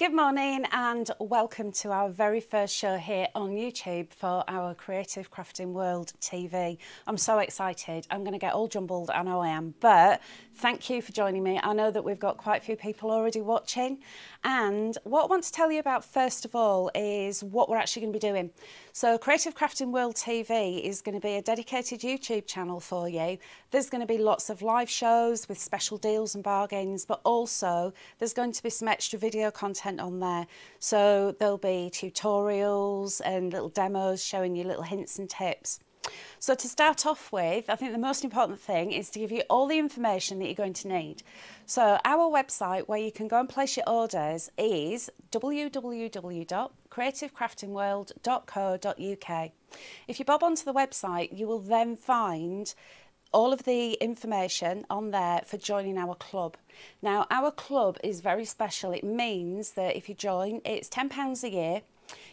Good morning and welcome to our very first show here on YouTube for our Creative Crafting World TV. I'm so excited. I'm going to get all jumbled, I know I am, but thank you for joining me. I know that we've got quite a few people already watching, and what I want to tell you about first of all is what we're actually going to be doing. So Creative Crafting World TV is going to be a dedicated YouTube channel for you. There's going to be lots of live shows with special deals and bargains, but also there's going to be some extra video content on there. So there'll be tutorials and little demos showing you little hints and tips. So to start off with, I think the most important thing is to give you all the information that you're going to need. So our website where you can go and place your orders is www.creativecraftingworld.co.uk. If you bob onto the website, you will then find all of the information on there for joining our club. Now, our club is very special. It means that if you join, it's £10 a year.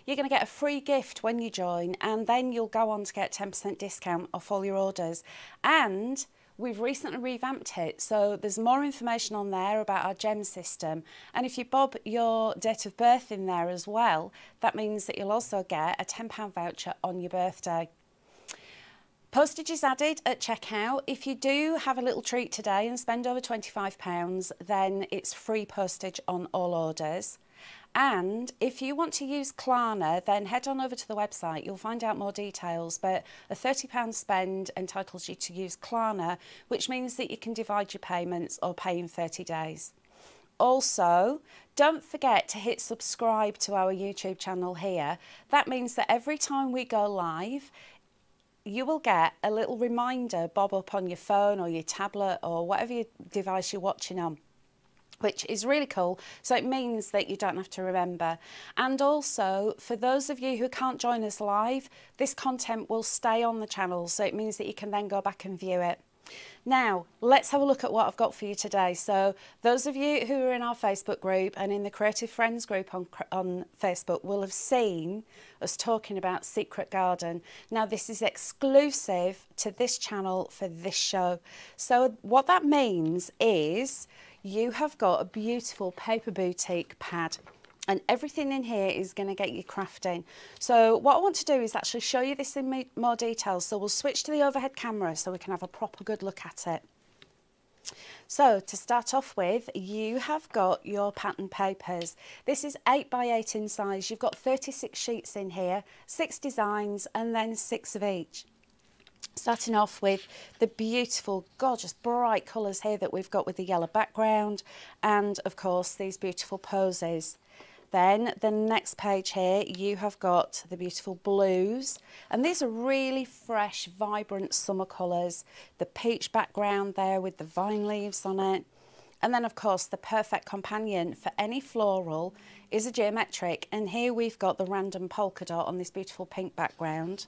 You're going to get a free gift when you join, and then you'll go on to get 10% discount off all your orders. And we've recently revamped it, so there's more information on there about our gem system. And if you bob your date of birth in there as well, that means that you'll also get a £10 voucher on your birthday. Postage is added at checkout. If you do have a little treat today and spend over £25, then it's free postage on all orders. And if you want to use Klarna, then head on over to the website. You'll find out more details, but a £30 spend entitles you to use Klarna, which means that you can divide your payments or pay in 30 days. Also, don't forget to hit subscribe to our YouTube channel here. That means that every time we go live, you will get a little reminder bob up on your phone or your tablet or whatever your device you're watching on, which is really cool. So it means that you don't have to remember. And also, for those of you who can't join us live, this content will stay on the channel, so it means that you can then go back and view it. Now, let's have a look at what I've got for you today. So those of you who are in our Facebook group and in the Creative Friends group on Facebook will have seen us talking about Secret Garden. Now, this is exclusive to this channel for this show. So what that means is you have got a beautiful paper boutique pad, and everything in here is going to get you crafting. So what I want to do is actually show you this in more detail. So we'll switch to the overhead camera so we can have a proper good look at it. So to start off with, you have got your pattern papers. This is 8 by 8 in size. You've got 36 sheets in here, 6 designs, and then 6 of each. Starting off with the beautiful, gorgeous, bright colours here that we've got with the yellow background, and of course these beautiful poses. Then the next page here, you have got the beautiful blues, and these are really fresh, vibrant summer colours. The peach background there with the vine leaves on it. And then of course the perfect companion for any floral is a geometric, and here we've got the random polka dot on this beautiful pink background.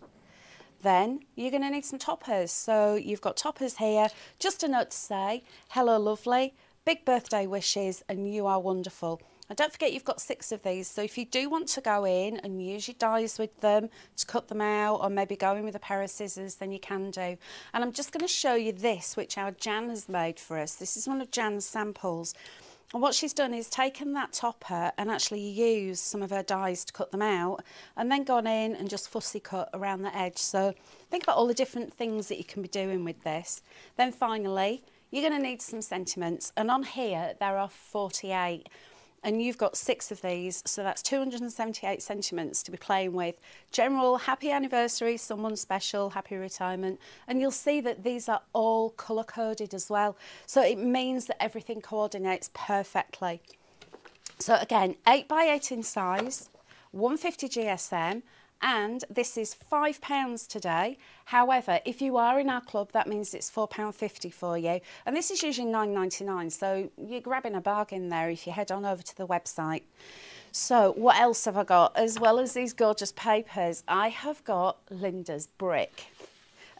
Then you're going to need some toppers. So you've got toppers here. Just a note to say, hello lovely, big birthday wishes, and you are wonderful. And don't forget you've got 6 of these, so if you do want to go in and use your dies with them to cut them out, or maybe go in with a pair of scissors, then you can do. And I'm just going to show you this, which our Jan has made for us. This is one of Jan's samples. And what she's done is taken that topper and actually used some of her dies to cut them out, and then gone in and just fussy cut around the edge. So think about all the different things that you can be doing with this. Then finally, you're going to need some sentiments, and on here there are 48. And you've got 6 of these, so that's 278 sentiments to be playing with. General, happy anniversary, someone special, happy retirement. And you'll see that these are all colour-coded as well. So it means that everything coordinates perfectly. So again, 8 by 8 in size, 150 GSM, and this is £5 today. However, if you are in our club, that means it's £4.50 for you. And this is usually £9.99, so you're grabbing a bargain there if you head on over to the website. So what else have I got? As well as these gorgeous papers, I have got Linda's brick.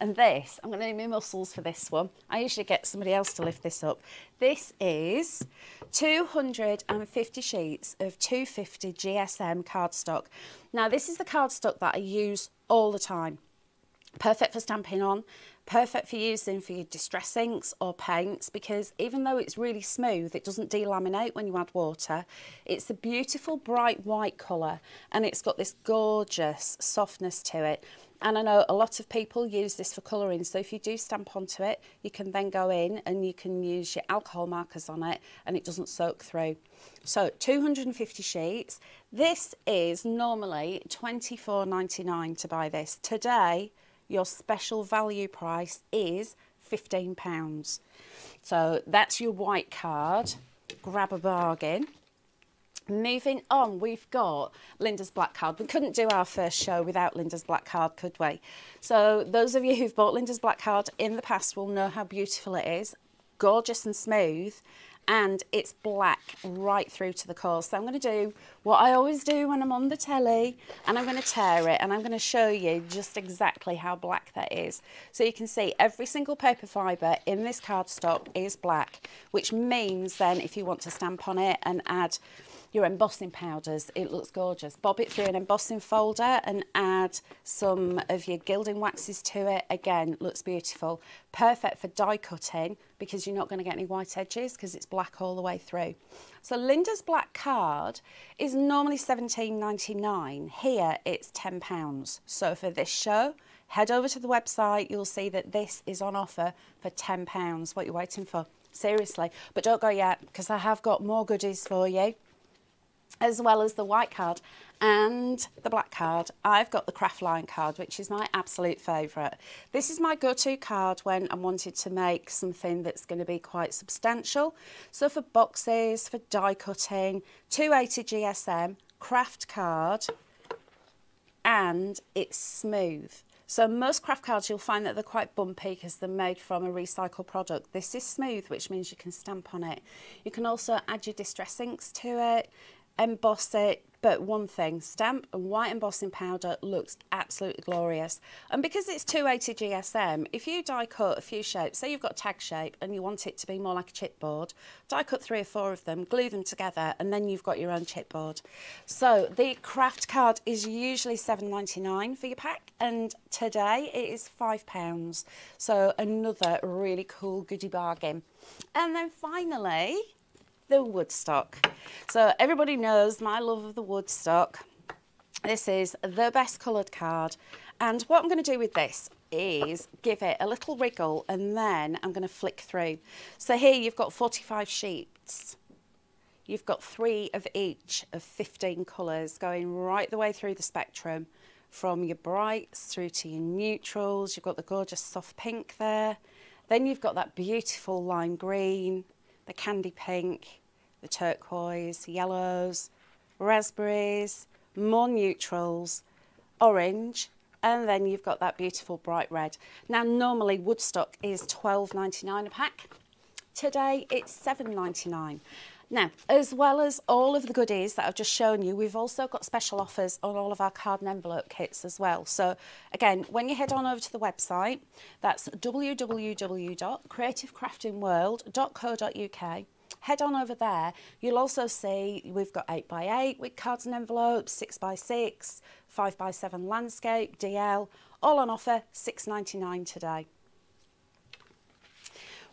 And this, I'm going to need my muscles for this one. I usually get somebody else to lift this up. This is 250 sheets of 250 GSM cardstock. Now, this is the cardstock that I use all the time. Perfect for stamping on, perfect for using for your distress inks or paints, because even though it's really smooth, it doesn't delaminate when you add water. It's a beautiful bright white colour, and it's got this gorgeous softness to it. And I know a lot of people use this for colouring, so if you do stamp onto it, you can then go in and you can use your alcohol markers on it and it doesn't soak through. So 250 sheets. This is normally £24.99 to buy this. Today, your special value price is £15. So that's your white card. Grab a bargain. Moving on, we've got Linda's Black Card. We couldn't do our first show without Linda's Black Card, could we? So those of you who've bought Linda's Black Card in the past will know how beautiful it is. Gorgeous and smooth, and it's black right through to the core. So I'm going to do what I always do when I'm on the telly, and I'm going to tear it, and I'm going to show you just exactly how black that is. So you can see every single paper fibre in this cardstock is black, which means then if you want to stamp on it and add your embossing powders, it looks gorgeous. Bob it through an embossing folder and add some of your gilding waxes to it. Again, looks beautiful. Perfect for die cutting because you're not going to get any white edges because it's black all the way through. So Linda's Black Card is normally £17.99. Here it's £10. So for this show, head over to the website. You'll see that this is on offer for £10. What you're waiting for? Seriously. But don't go yet, because I have got more goodies for you. As well as the white card and the black card, I've got the Craftline card, which is my absolute favourite. This is my go-to card when I wanted to make something that's going to be quite substantial. So for boxes, for die cutting, 280 GSM, craft card, and it's smooth. So most craft cards, you'll find that they're quite bumpy because they're made from a recycled product. This is smooth, which means you can stamp on it. You can also add your distress inks to it, emboss it, but one thing, stamp and white embossing powder looks absolutely glorious. And because it's 280 GSM, if you die cut a few shapes, say you've got a tag shape and you want it to be more like a chipboard, die cut 3 or 4 of them, glue them together, and then you've got your own chipboard. So the craft card is usually £7.99 for your pack, and today it is £5. So another really cool goodie bargain. And then finally, the Woodstock. So everybody knows my love of the Woodstock. This is the best coloured card, and what I'm going to do with this is give it a little wriggle and then I'm going to flick through. So here you've got 45 sheets. You've got 3 of each of 15 colours going right the way through the spectrum, from your brights through to your neutrals. You've got the gorgeous soft pink there. Then you've got that beautiful lime green, the candy pink, the turquoise, yellows, raspberries, more neutrals, orange, and then you've got that beautiful bright red. Now normally Woodstock is £12.99 a pack. Today it's £7.99. Now, as well as all of the goodies that I've just shown you, we've also got special offers on all of our card and envelope kits as well. So again, when you head on over to the website, that's www.creativecraftingworld.co.uk. Head on over there. You'll also see we've got 8x8 with cards and envelopes, 6x6, 5x7 landscape, DL, all on offer, £6.99 today.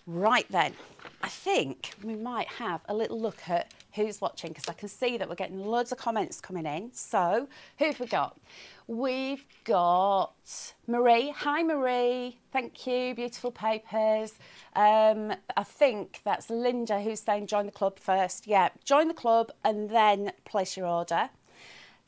Right then, I think we might have a little look at who's watching, because I can see that we're getting loads of comments coming in. So who have we got? We've got Marie. Hi Marie, thank you, beautiful papers. I think that's Linda who's saying join the club first. Yeah, join the club and then place your order.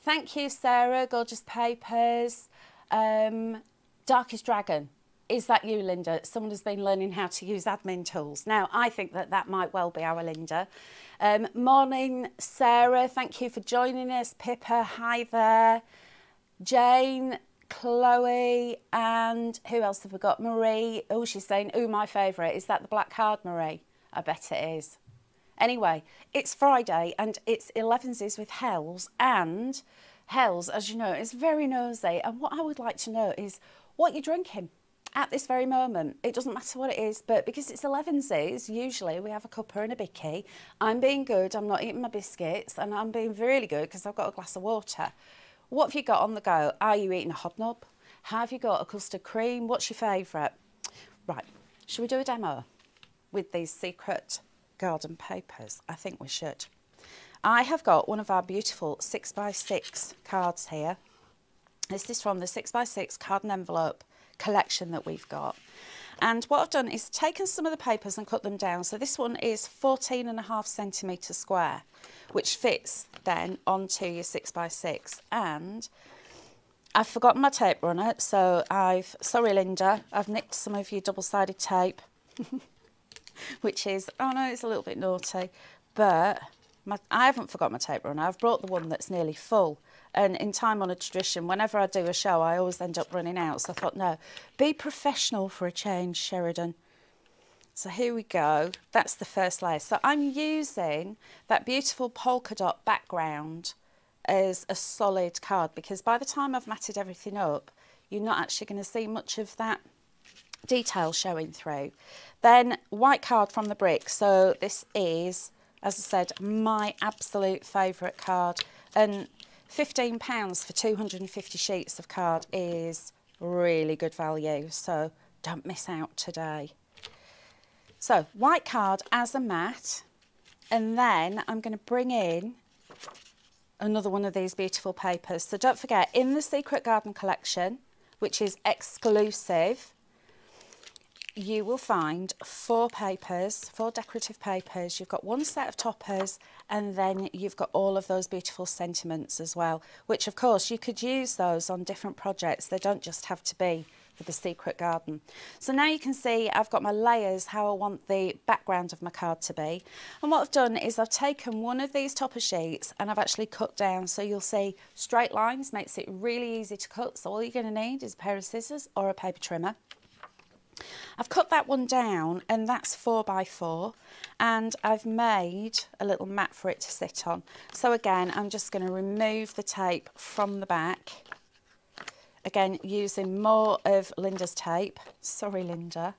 Thank you Sarah, gorgeous papers. Darkest Dragon. Is that you, Linda? Someone has been learning how to use admin tools. Now, I think that that might well be our Linda. Morning, Sarah. Thank you for joining us. Pippa, hi there. Jane, Chloe, and who else have we got? Marie. Oh, she's saying, oh, my favourite. Is that the black card, Marie? I bet it is. Anyway, it's Friday and it's 11s with Hells. And Hells, as you know, is very nosy. And what I would like to know is what you're drinking at this very moment. It doesn't matter what it is, but because it's 11s, usually we have a cuppa and a bicky. I'm being good, I'm not eating my biscuits, and I'm being really good because I've got a glass of water. What have you got on the go? Are you eating a hobnob? Have you got a custard cream? What's your favourite? Right, should we do a demo with these Secret Garden papers? I think we should. I have got one of our beautiful 6x6 cards here. This is from the 6x6 card and envelope collection that we've got. And what I've done is taken some of the papers and cut them down. So this one is 14.5 centimetres square, which fits then onto your 6x6. And I've forgotten my tape runner, so sorry Linda, I've nicked some of your double-sided tape, which is, oh no, it's a little bit naughty, but I haven't forgot my tape runner. I've brought the one that's nearly full. And in time-honoured tradition, whenever I do a show, I always end up running out. So I thought, no, be professional for a change, Sheridan. So here we go. That's the first layer. So I'm using that beautiful polka dot background as a solid card, because by the time I've matted everything up, you're not actually going to see much of that detail showing through. Then white card from the brick. So this is, as I said, my absolute favourite card. And £15 for 250 sheets of card is really good value, so don't miss out today. So white card as a mat, and then I'm going to bring in another one of these beautiful papers. So don't forget, in the Secret Garden collection, which is exclusive, you will find 4 papers, 4 decorative papers. You've got one set of toppers, and then you've got all of those beautiful sentiments as well, which of course you could use those on different projects. They don't just have to be for the Secret Garden. So now you can see I've got my layers, how I want the background of my card to be. And what I've done is I've taken one of these topper sheets and I've actually cut down, so you'll see straight lines, makes it really easy to cut. So all you're going to need is a pair of scissors or a paper trimmer. I've cut that one down, and that's 4x4, and I've made a little mat for it to sit on. So again, I'm just going to remove the tape from the back, again using more of Linda's tape, sorry Linda,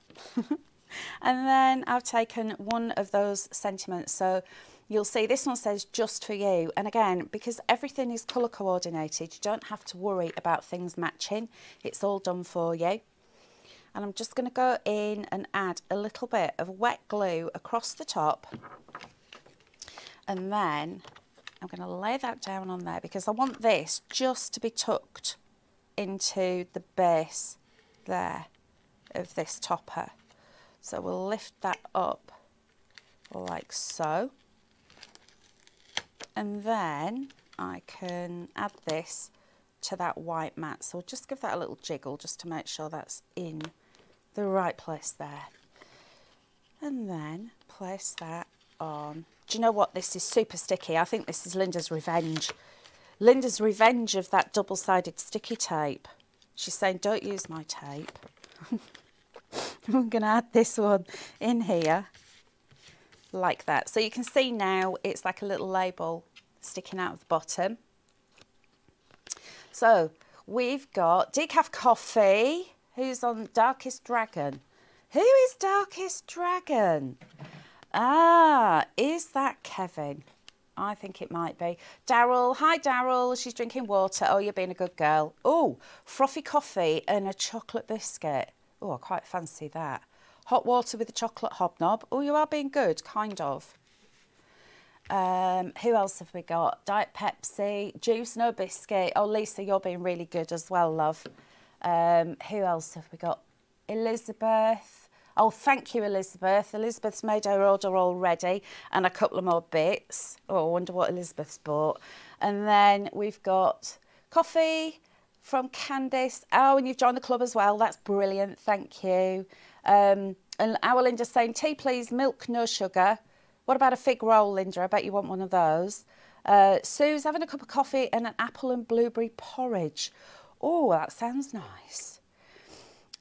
and then I've taken one of those sentiments. So you'll see this one says just for you, and again, because everything is colour coordinated, you don't have to worry about things matching, it's all done for you. And I'm just going to go in and add a little bit of wet glue across the top. And then I'm going to lay that down on there, because I want this just to be tucked into the base there of this topper. So we'll lift that up like so. And then I can add this to that white mat. So we'll just give that a little jiggle just to make sure that's in the right place there, and then place that on. Do you know what, this is super sticky. I think this is Linda's revenge of that double-sided sticky tape. She's saying don't use my tape. I'm going to add this one in here like that, so you can see now it's like a little label sticking out of the bottom. So we've got decaf coffee. Who's on Darkest Dragon? Who is Darkest Dragon? Ah, is that Kevin? I think it might be. Daryl, hi Daryl, she's drinking water. Oh, you're being a good girl. Oh, frothy coffee and a chocolate biscuit. Oh, I quite fancy that. Hot water with a chocolate hobnob. Oh, you are being good, kind of. Who else have we got? Diet Pepsi, juice, no biscuit. Oh, Lisa, you're being really good as well, love. Who else have we got? Elizabeth. Oh, thank you, Elizabeth. Elizabeth's made her order already, and a couple of more bits. Oh, I wonder what Elizabeth's bought. And then we've got coffee from Candice. Oh, and you've joined the club as well. That's brilliant. Thank you. And our Linda's saying, tea please, milk, no sugar. What about a fig roll, Linda? I bet you want one of those. Sue's having a cup of coffee and an apple and blueberry porridge. Oh, that sounds nice.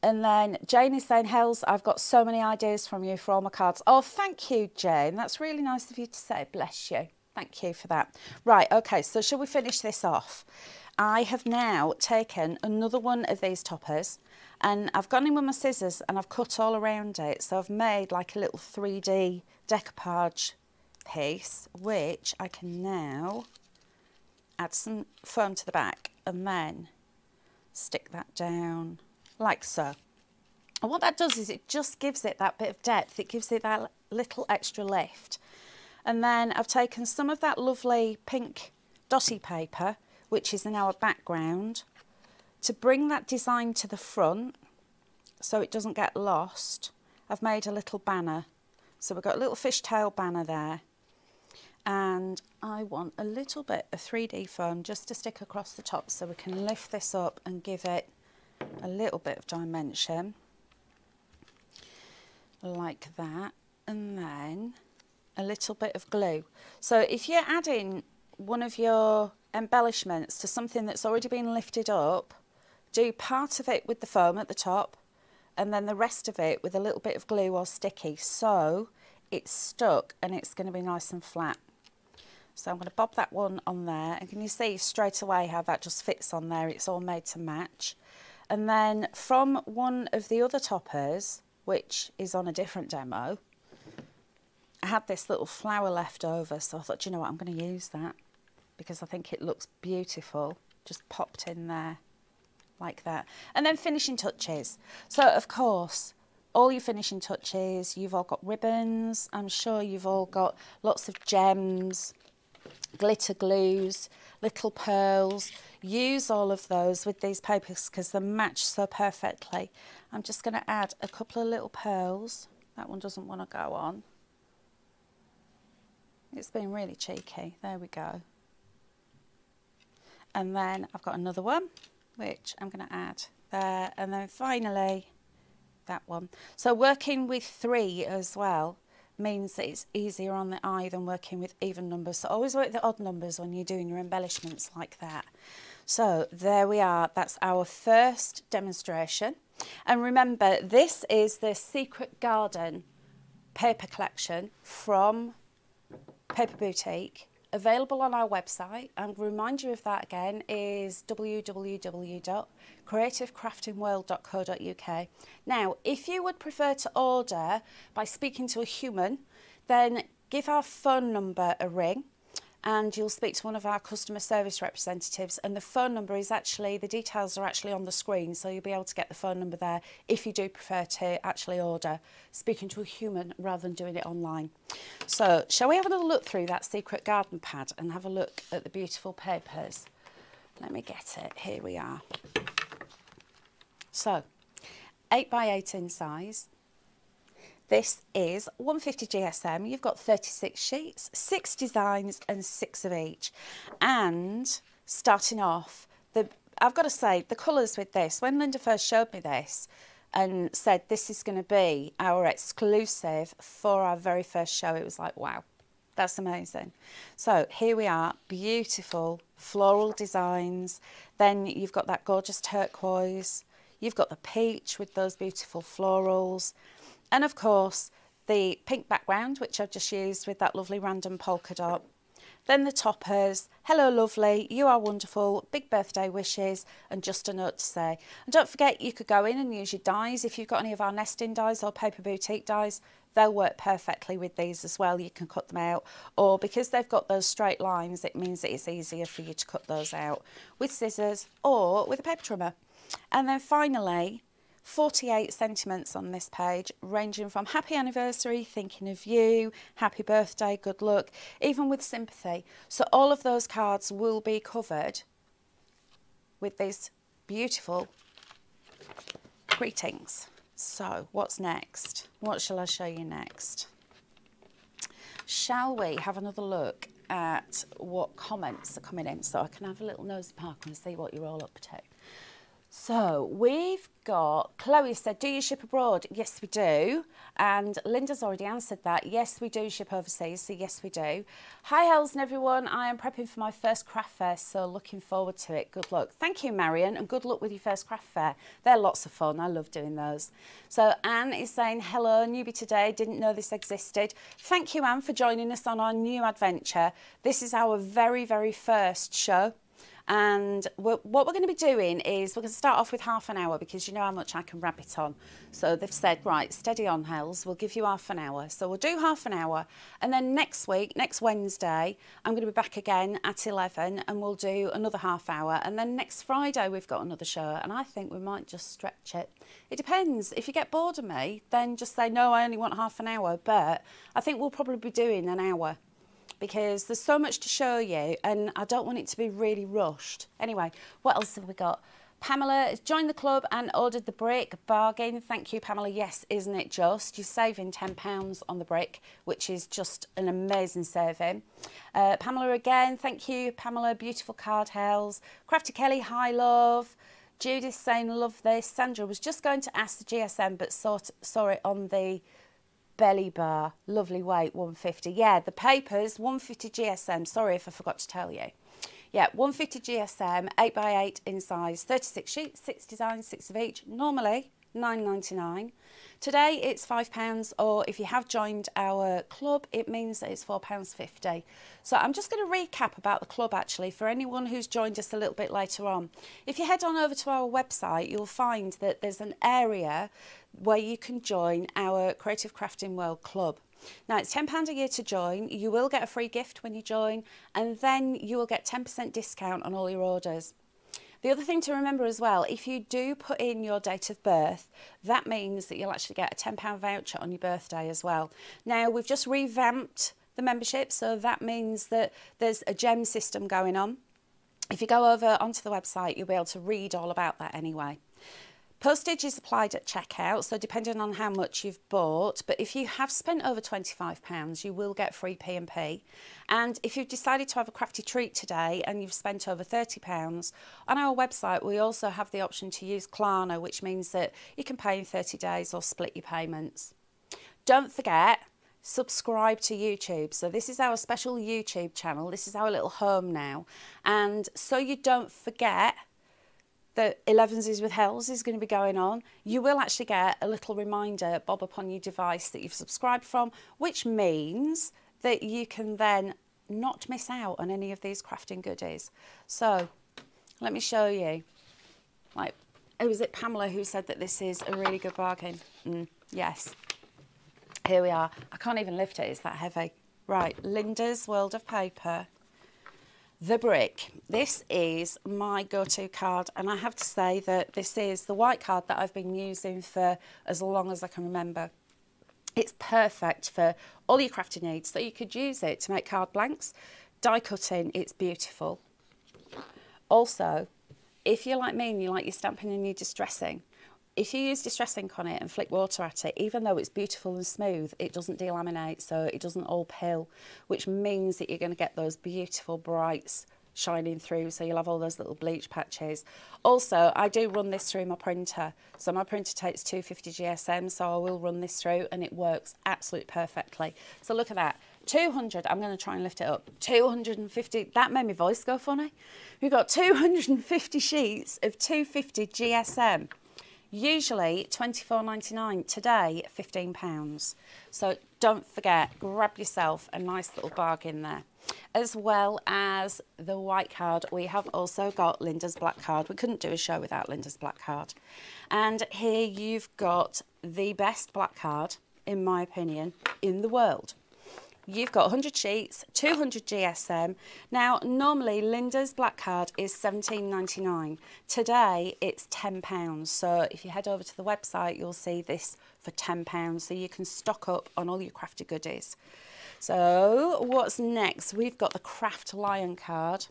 And then Jane is saying, Hells, I've got so many ideas from you for all my cards. Oh, thank you, Jane. That's really nice of you to say. Bless you. Thank you for that. Right, okay, so shall we finish this off? I have now taken another one of these toppers, and I've gone in with my scissors and I've cut all around it. So I've made like a little 3D decoupage piece, which I can now add some foam to the back, and then stick that down like so. And what that does is it just gives it that bit of depth. It gives it that little extra lift. And then I've taken some of that lovely pink dotty paper, which is in our background, to bring that design to the front so it doesn't get lost. I've made a little banner. So we've got a little fishtail banner there. And I want a little bit of 3D foam just to stick across the top so we can lift this up and give it a little bit of dimension. Like that. And then a little bit of glue. So if you're adding one of your embellishments to something that's already been lifted up, do part of it with the foam at the top and then the rest of it with a little bit of glue or sticky, so it's stuck and it's going to be nice and flat. So I'm going to bob that one on there, and can you see straight away how that just fits on there? It's all made to match. And then from one of the other toppers, which is on a different demo, I had this little flower left over, so I thought, you know what, I'm going to use that because I think it looks beautiful. Just popped in there like that. And then finishing touches. So of course, all your finishing touches, you've all got ribbons. I'm sure you've all got lots of gems, glitter glues, little pearls. Use all of those with these papers because they match so perfectly. I'm just going to add a couple of little pearls. That one doesn't want to go on. It's been really cheeky. There we go. And then I've got another one, which I'm going to add there. And then finally, that one. So working with 3 as well means that it's easier on the eye than working with even numbers. So always work the odd numbers when you're doing your embellishments like that. So there we are. That's our first demonstration. And remember, this is the Secret Garden paper collection from Paper Boutique, available on our website. And remind you of that again is www.creativecraftingworld.co.uk. Now, if you would prefer to order by speaking to a human, then give our phone number a ring and you'll speak to one of our customer service representatives, and the phone number is actually, the details are actually on the screen, so you'll be able to get the phone number there if you do prefer to actually order speaking to a human rather than doing it online. So shall we have another look through that Secret Garden pad and have a look at the beautiful papers? Let me get it. Here we are. So 8 by 8 in size. This is 150 GSM. You've got 36 sheets, 6 designs and 6 of each. And starting off, I've got to say, the colours with this, when Linda first showed me this and said this is going to be our exclusive for our very first show, it was like, wow, that's amazing. So here we are, beautiful floral designs. Then you've got that gorgeous turquoise. You've got the peach with those beautiful florals. And of course, the pink background, which I've just used with that lovely random polka dot. Then the toppers, hello lovely, you are wonderful, big birthday wishes, and just a note to say. And don't forget, you could go in and use your dies. If you've got any of our nesting dies or Paper Boutique dies, they'll work perfectly with these as well. You can cut them out, or because they've got those straight lines, it means that it's easier for you to cut those out with scissors or with a paper trimmer. And then finally, 48 sentiments on this page, ranging from happy anniversary, thinking of you, happy birthday, good luck, even with sympathy. So all of those cards will be covered with these beautiful greetings. So what's next? What shall I show you next? Shall we have another look at what comments are coming in so I can have a little nosy park and see what you're all up to? So we've got, Chloe said, do you ship abroad? Yes, we do. And Linda's already answered that. Yes, we do ship overseas, so yes, we do. Hi, Hells and everyone. I am prepping for my first craft fair, so looking forward to it. Good luck. Thank you, Marion, and good luck with your first craft fair. They're lots of fun. I love doing those. So Anne is saying, hello, newbie today. Didn't know this existed. Thank you, Anne, for joining us on our new adventure. This is our very, very first show. And what we're going to be doing is we're going to start off with half an hour, because you know how much I can rabbit on. So they've said, right, steady on, Hells, we'll give you half an hour. So we'll do half an hour, and then next week, next Wednesday, I'm going to be back again at 11 and we'll do another half hour, and then next Friday we've got another show, and I think we might just stretch it. It depends. If you get bored of me, then just say, no, I only want half an hour, but I think we'll probably be doing an hour, because there's so much to show you and I don't want it to be really rushed. Anyway, what else have we got? Pamela has joined the club and ordered the brick. Bargain. Thank you, Pamela. Yes, isn't it just? You're saving £10 on the brick, which is just an amazing saving. Pamela again, thank you, Pamela. Beautiful card, Hells. Crafty Kelly, hi, love. Judith saying, love this. Sandra was just going to ask the GSM, but saw it on the belly bar. Lovely weight, 150. Yeah, the papers, 150 GSM. Sorry if I forgot to tell you. Yeah, 150 GSM, 8x8 in size, 36 sheets, 6 designs, 6 of each. Normally £9.99. Today it's £5, or if you have joined our club, it means that it's £4.50. So I'm just going to recap about the club actually for anyone who's joined us a little bit later on. If you head on over to our website, you'll find that there's an area where you can join our Creative Crafting World Club. Now, it's £10 a year to join. You will get a free gift when you join, and then you will get 10% discount on all your orders. The other thing to remember as well, if you do put in your date of birth, that means that you'll actually get a £10 voucher on your birthday as well. Now, we've just revamped the membership, so that means that there's a gem system going on. If you go over onto the website, you'll be able to read all about that anyway. Postage is applied at checkout, so depending on how much you've bought, but if you have spent over £25, you will get free P&P. And if you've decided to have a crafty treat today and you've spent over £30, on our website we also have the option to use Klarna, which means that you can pay in 30 days or split your payments. Don't forget, subscribe to YouTube. So this is our special YouTube channel. This is our little home now. And so you don't forget that 11s with Hells is going to be going on, you will actually get a little reminder bob up on your device that you've subscribed from, which means that you can then not miss out on any of these crafting goodies. So let me show you. Like, was it Pamela who said that this is a really good bargain? Yes. Here we are. I can't even lift it, it's that heavy. Right, Linda's World of Paper. The brick. This is my go-to card, and I have to say that this is the white card that I've been using for as long as I can remember. It's perfect for all your crafting needs, so you could use it to make card blanks, die cutting, it's beautiful. Also, if you're like me and you like your stamping and your distressing, if you use distress ink on it and flick water at it, even though it's beautiful and smooth, it doesn't delaminate, so it doesn't all pill, which means that you're going to get those beautiful brights shining through, so you'll have all those little bleach patches. Also, I do run this through my printer, so my printer takes 250 GSM, so I will run this through and it works absolutely perfectly. So look at that, 200, I'm going to try and lift it up, 250, that made my voice go funny. We've got 250 sheets of 250 GSM. Usually £24.99, today £15. So don't forget, grab yourself a nice little bargain there. As well as the white card, we have also got Linda's black card. We couldn't do a show without Linda's black card. And here you've got the best black card, in my opinion, in the world. You've got 100 sheets, 200 GSM. Now, normally Linda's black card is £17.99. Today, it's £10. So if you head over to the website, you'll see this for £10. So you can stock up on all your crafty goodies. So what's next? We've got the Craft Lion card.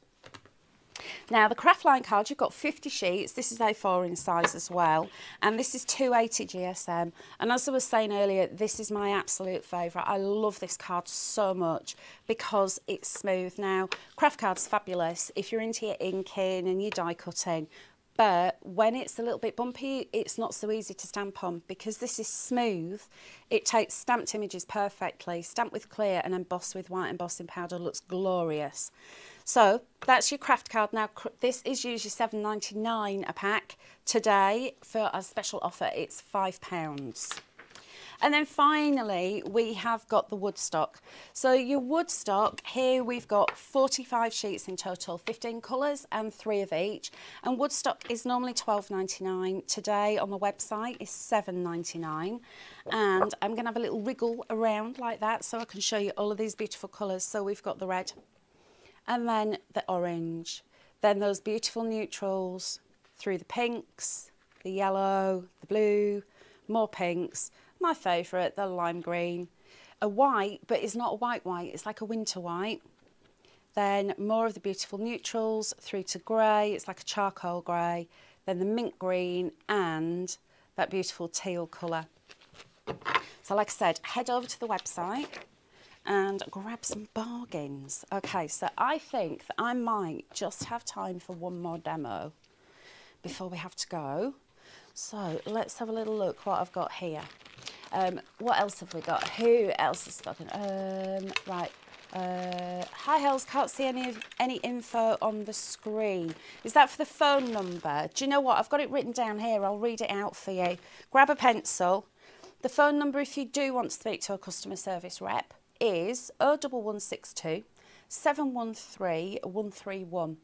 Now, the Craft Lion card, you've got 50 sheets. This is A4 in size as well. And this is 280 GSM. And as I was saying earlier, this is my absolute favourite. I love this card so much because it's smooth. Now, craft card's fabulous if you're into your inking and your die cutting. But when it's a little bit bumpy, it's not so easy to stamp on. Because this is smooth, it takes stamped images perfectly. Stamp with clear and emboss with white embossing powder looks glorious. So that's your craft card. Now, this is usually £7.99 a pack. Today, for a special offer, it's £5. And then finally, we have got the Woodstock. So your Woodstock, here we've got 45 sheets in total, 15 colours and 3 of each. And Woodstock is normally £12.99. Today on the website is £7.99. And I'm going to have a little wriggle around like that so I can show you all of these beautiful colours. So we've got the red and then the orange, then those beautiful neutrals through the pinks, the yellow, the blue, more pinks. My favourite, the lime green. A white, but it's not a white, it's like a winter white. Then more of the beautiful neutrals through to grey, it's like a charcoal grey. Then the mint green and that beautiful teal colour. So like I said, head over to the website and grab some bargains. Okay, so I think that I might just have time for one more demo before we have to go. So let's have a little look what I've got here. What else have we got? Who else has spoken? Right. Hi, Hells. Can't see any info on the screen. Is that for the phone number? Do you know what? I've got it written down here. I'll read it out for you. Grab a pencil. The phone number, if you do want to speak to a customer service rep, is 01162 713 131.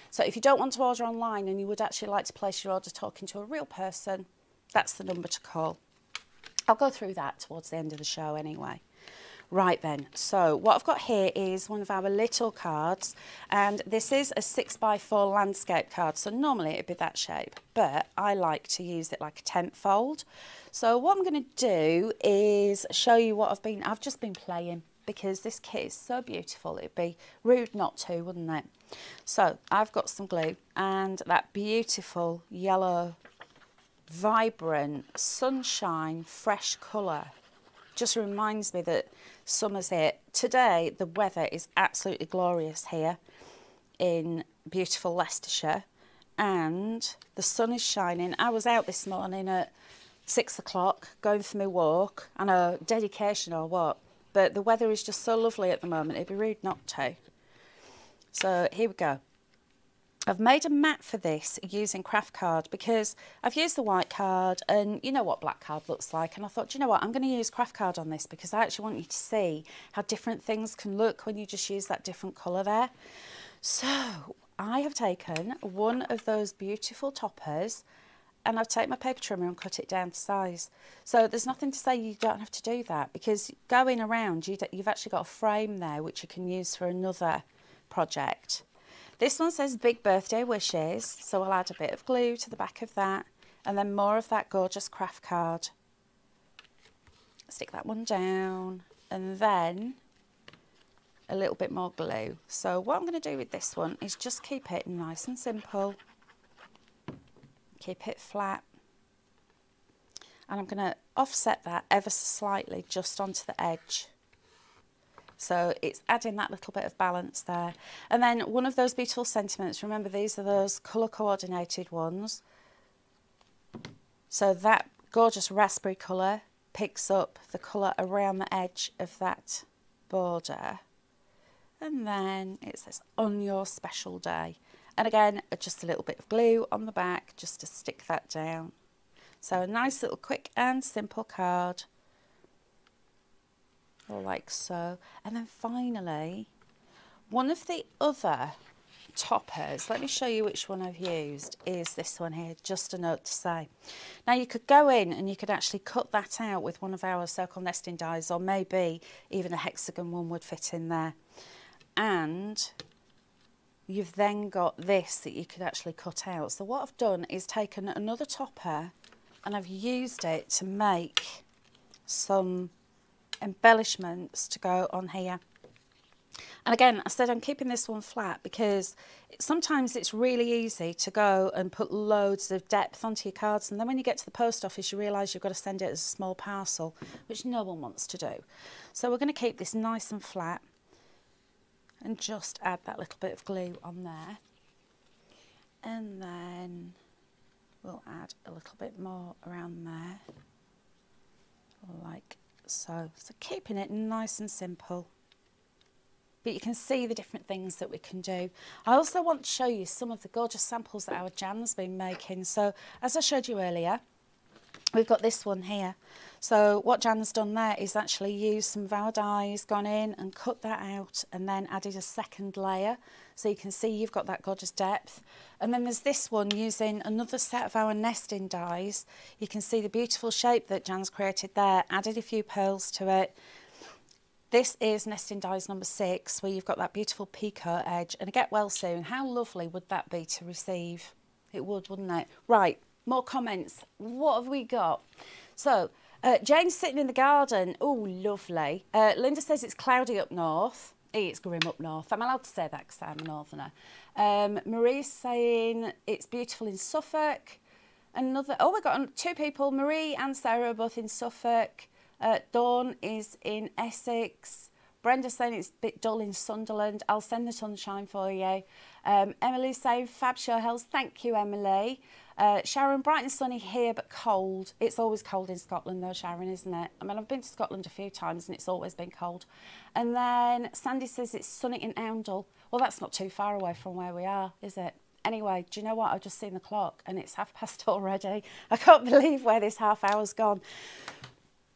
So if you don't want to order online and you would actually like to place your order talking to a real person, that's the number to call. I'll go through that towards the end of the show anyway. Right then, so what I've got here is one of our little cards, and this is a 6x4 landscape card. So normally it'd be that shape, but I like to use it like a tent fold. So what I'm going to do is show you what I've just been playing, because this kit is so beautiful. It'd be rude not to, wouldn't it? So I've got some glue and that beautiful yellow, vibrant, sunshine, fresh colour. Just reminds me that summer's here. Today, the weather is absolutely glorious here in beautiful Leicestershire, and the sun is shining. I was out this morning at 6 o'clock going for my walk. I know, dedication or what, but the weather is just so lovely at the moment. It'd be rude not to. So here we go. I've made a mat for this using craft card because I've used the white card and you know what black card looks like, and I thought, you know what, I'm going to use craft card on this because I actually want you to see how different things can look when you just use that different colour there. So I have taken one of those beautiful toppers and I've taken my paper trimmer and cut it down to size. So there's nothing to say you don't have to do that, because going around you've actually got a frame there which you can use for another project. This one says Big Birthday Wishes, so I'll add a bit of glue to the back of that and then more of that gorgeous craft card. Stick that one down and then a little bit more glue. So what I'm going to do with this one is just keep it nice and simple, keep it flat, and I'm going to offset that ever so slightly just onto the edge. So it's adding that little bit of balance there. And then one of those beautiful sentiments, remember these are those colour coordinated ones. So that gorgeous raspberry colour picks up the colour around the edge of that border. And then it says on your special day. And again, just a little bit of glue on the back just to stick that down. So a nice little quick and simple card. Like so. And then finally, one of the other toppers, let me show you which one I've used, is this one here, just a note to say. Now you could go in and you could actually cut that out with one of our circle nesting dies, or maybe even a hexagon one would fit in there. And you've then got this that you could actually cut out. So what I've done is taken another topper and I've used it to make some embellishments to go on here. And again, I said I'm keeping this one flat because sometimes it's really easy to go and put loads of depth onto your cards, and then when you get to the post office you realise you've got to send it as a small parcel, which no one wants to do. So we're going to keep this nice and flat and just add that little bit of glue on there, and then we'll add a little bit more around there like so. So keeping it nice and simple, but you can see the different things that we can do. I also want to show you some of the gorgeous samples that our Jan's been making. So as I showed you earlier, we've got this one here. So what Jan's done there is actually used some of our dies, gone in and cut that out, and then added a second layer. So you can see you've got that gorgeous depth. And then there's this one using another set of our nesting dies. You can see the beautiful shape that Jan's created there, added a few pearls to it. This is nesting dies number 6, where you've got that beautiful picot edge, and a get well soon. How lovely would that be to receive? It would, wouldn't it? Right, more comments. What have we got? So, Jane's sitting in the garden. Oh, lovely. Linda says it's cloudy up north. It's grim up north. I'm allowed to say that because I'm a northerner. Marie's saying it's beautiful in Suffolk. Another, oh, we've got 2 people. Marie and Sarah are both in Suffolk. Dawn is in Essex. Brenda's saying it's a bit dull in Sunderland. I'll send the sunshine for you. Emily's saying fab show, Hells. Thank you, Emily. Sharon, bright and sunny here, but cold. It's always cold in Scotland though, Sharon, isn't it? I mean, I've been to Scotland a few times and it's always been cold. And then Sandy says it's sunny in Oundle. Well, that's not too far away from where we are, is it? Anyway, do you know what? I've just seen the clock and it's past already. I can't believe where this half hour's gone.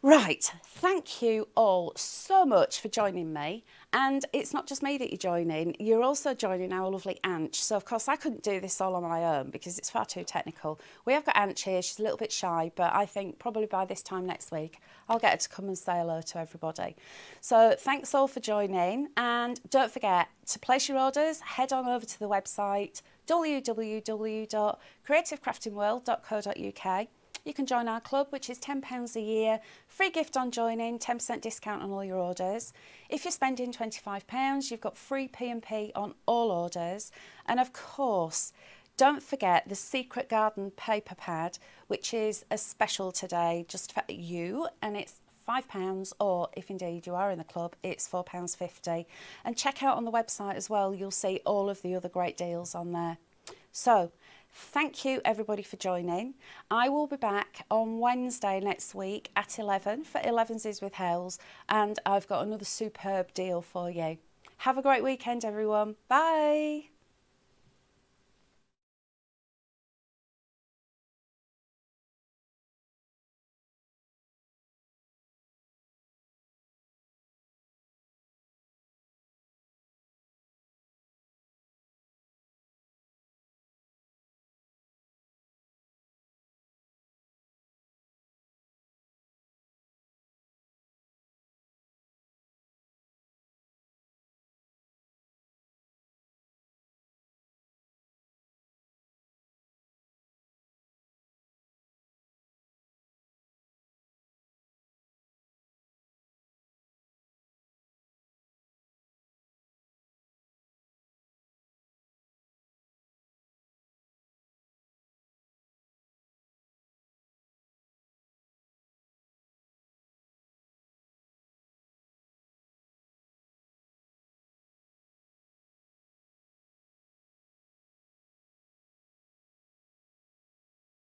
Right, thank you all so much for joining me. And it's not just me that you're joining, you're also joining our lovely Anch. So of course I couldn't do this all on my own because it's far too technical. We have got Anch here, she's a little bit shy, but I think probably by this time next week, I'll get her to come and say hello to everybody. So thanks all for joining, and don't forget to place your orders, head on over to the website www.creativecraftingworld.co.uk. You can join our club, which is £10 a year, free gift on joining, 10% discount on all your orders. If you're spending £25, you've got free P&P on all orders. And of course, don't forget the Secret Garden paper pad, which is a special today just for you, and it's £5, or if indeed you are in the club, it's £4.50. And check out on the website as well, you'll see all of the other great deals on there. So, thank you everybody for joining. I will be back on Wednesday next week at 11 for 11s with Hells, and I've got another superb deal for you. Have a great weekend everyone. Bye.